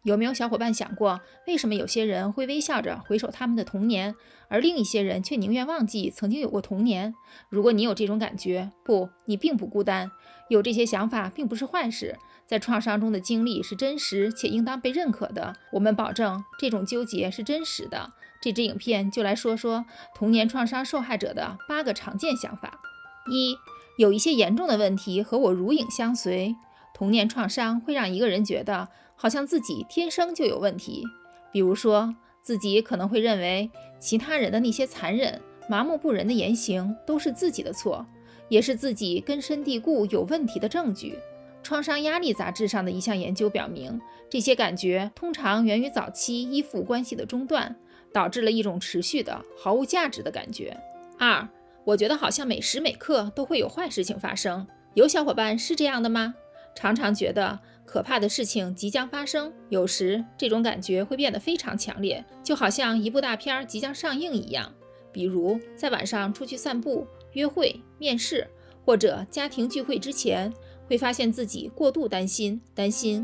有没有小伙伴想过，为什么有些人会微笑着回首他们的童年，而另一些人却宁愿忘记曾经有过童年？如果你有这种感觉，不，你并不孤单。有这些想法并不是坏事，在创伤中的经历是真实且应当被认可的。我们保证这种纠结是真实的。这支影片就来说说童年创伤受害者的8个常见想法。1. 有一些严重的问题和我如影相随。童年创伤会让一个人觉得好像自己天生就有问题，比如说自己可能会认为其他人的那些残忍、麻木不仁的言行都是自己的错，也是自己根深蒂固有问题的证据。创伤压力杂志上的一项研究表明，这些感觉通常源于早期依附关系的中断，导致了一种持续的毫无价值的感觉。2. 我觉得好像每时每刻都会有坏事情发生。有小伙伴是这样的吗？常常觉得可怕的事情即将发生，有时这种感觉会变得非常强烈，就好像一部大片即将上映一样。比如在晚上出去散步、约会、面试或者家庭聚会之前，会发现自己过度担心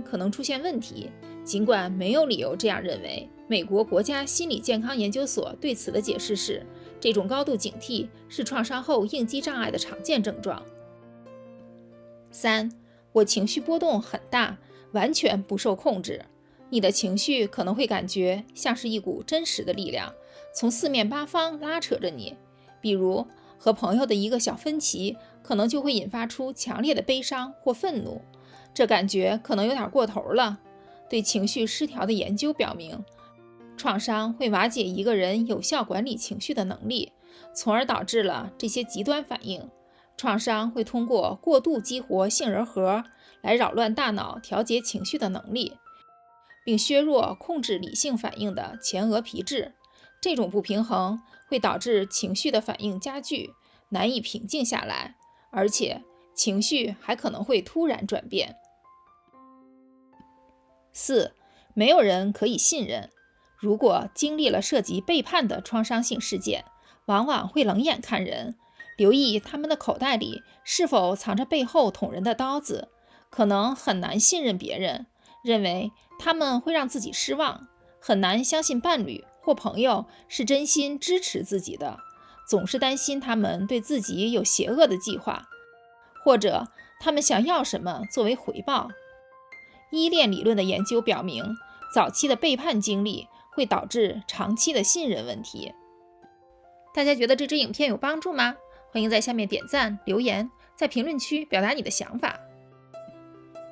可能出现问题，尽管没有理由这样认为。美国国家心理健康研究所对此的解释是，这种高度警惕是创伤后应激障碍的常见症状。3. 我情绪波动很大，完全不受控制。你的情绪可能会感觉像是一股真实的力量，从四面八方拉扯着你。比如和朋友的一个小分歧，可能就会引发出强烈的悲伤或愤怒，这感觉可能有点过头了。对情绪失调的研究表明，创伤会瓦解一个人有效管理情绪的能力，从而导致了这些极端反应。创伤会通过过度激活杏仁核来扰乱大脑调节情绪的能力，并削弱控制理性反应的前额皮质。这种不平衡会导致情绪的反应加剧，难以平静下来，而且情绪还可能会突然转变。4. 没有人可以信任。如果经历了涉及背叛的创伤性事件，往往会冷眼看人，留意他们的口袋里是否藏着背后捅人的刀子，可能很难信任别人，认为他们会让自己失望，很难相信伴侣或朋友是真心支持自己的，总是担心他们对自己有邪恶的计划，或者他们想要什么作为回报。依恋理论的研究表明，早期的背叛经历会导致长期的信任问题。大家觉得这支影片有帮助吗？欢迎在下面点赞、留言，在评论区表达你的想法。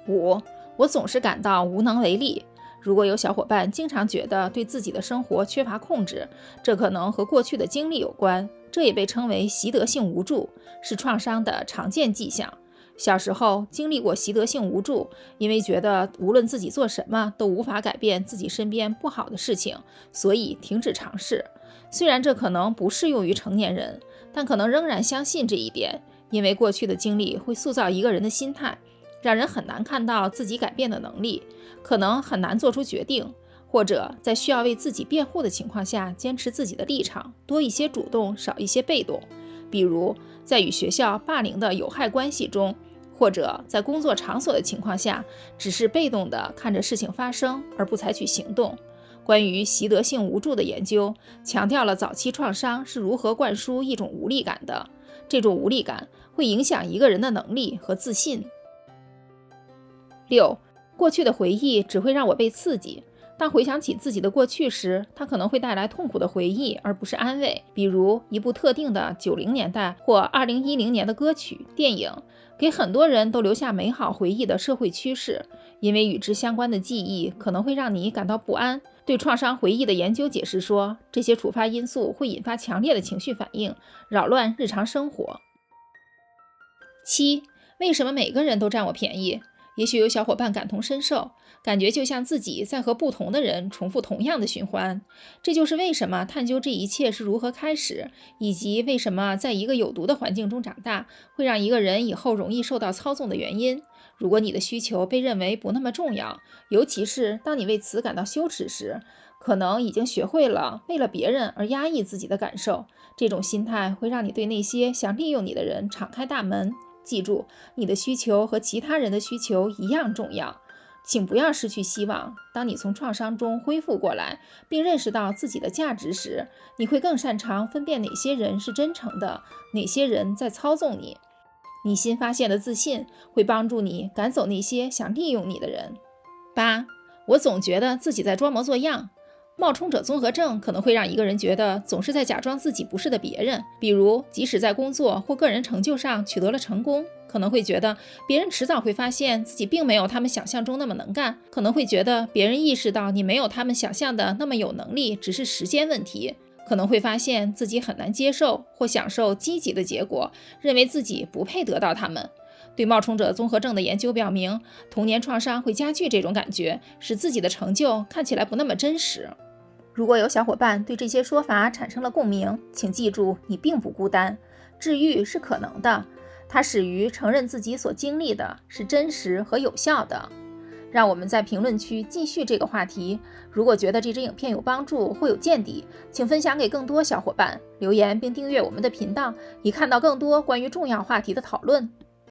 5. 我总是感到无能为力。如果有小伙伴经常觉得对自己的生活缺乏控制，这可能和过去的经历有关，这也被称为习得性无助，是创伤的常见迹象。小时候经历过习得性无助，因为觉得无论自己做什么都无法改变自己身边不好的事情，所以停止尝试。虽然这可能不适用于成年人，但可能仍然相信这一点，因为过去的经历会塑造一个人的心态，让人很难看到自己改变的能力，可能很难做出决定，或者在需要为自己辩护的情况下坚持自己的立场，多一些主动，少一些被动。比如在与学校霸凌的有害关系中，或者在工作场所的情况下，只是被动地看着事情发生而不采取行动。关于习得性无助的研究强调了早期创伤是如何灌输一种无力感的，这种无力感会影响一个人的能力和自信。6. 过去的回忆只会让我被刺激，当回想起自己的过去时，它可能会带来痛苦的回忆，而不是安慰。比如一部特定的90年代或2010年的歌曲、电影，给很多人都留下美好回忆的社会趋势，因为与之相关的记忆可能会让你感到不安。对创伤回忆的研究解释说，这些触发因素会引发强烈的情绪反应，扰乱日常生活。7. 为什么每个人都占我便宜？也许有小伙伴感同身受，感觉就像自己在和不同的人重复同样的循环。这就是为什么探究这一切是如何开始，以及为什么在一个有毒的环境中长大，会让一个人以后容易受到操纵的原因。如果你的需求被认为不那么重要，尤其是当你为此感到羞耻时，可能已经学会了为了别人而压抑自己的感受。这种心态会让你对那些想利用你的人敞开大门。记住，你的需求和其他人的需求一样重要。请不要失去希望。当你从创伤中恢复过来，并认识到自己的价值时，你会更擅长分辨哪些人是真诚的，哪些人在操纵你。你新发现的自信会帮助你赶走那些想利用你的人。8. 我总觉得自己在装模作样。冒充者综合症可能会让一个人觉得总是在假装自己不是的别人，比如即使在工作或个人成就上取得了成功，可能会觉得别人迟早会发现自己并没有他们想象中那么能干，可能会觉得别人意识到你没有他们想象的那么有能力，只是时间问题，可能会发现自己很难接受或享受积极的结果，认为自己不配得到他们。对冒充者综合症的研究表明，童年创伤会加剧这种感觉，使自己的成就看起来不那么真实。如果有小伙伴对这些说法产生了共鸣，请记住，你并不孤单，治愈是可能的，它始于承认自己所经历的是真实和有效的。让我们在评论区继续这个话题。如果觉得这支影片有帮助或有见底，请分享给更多小伙伴，留言并订阅我们的频道，以看到更多关于重要话题的讨论。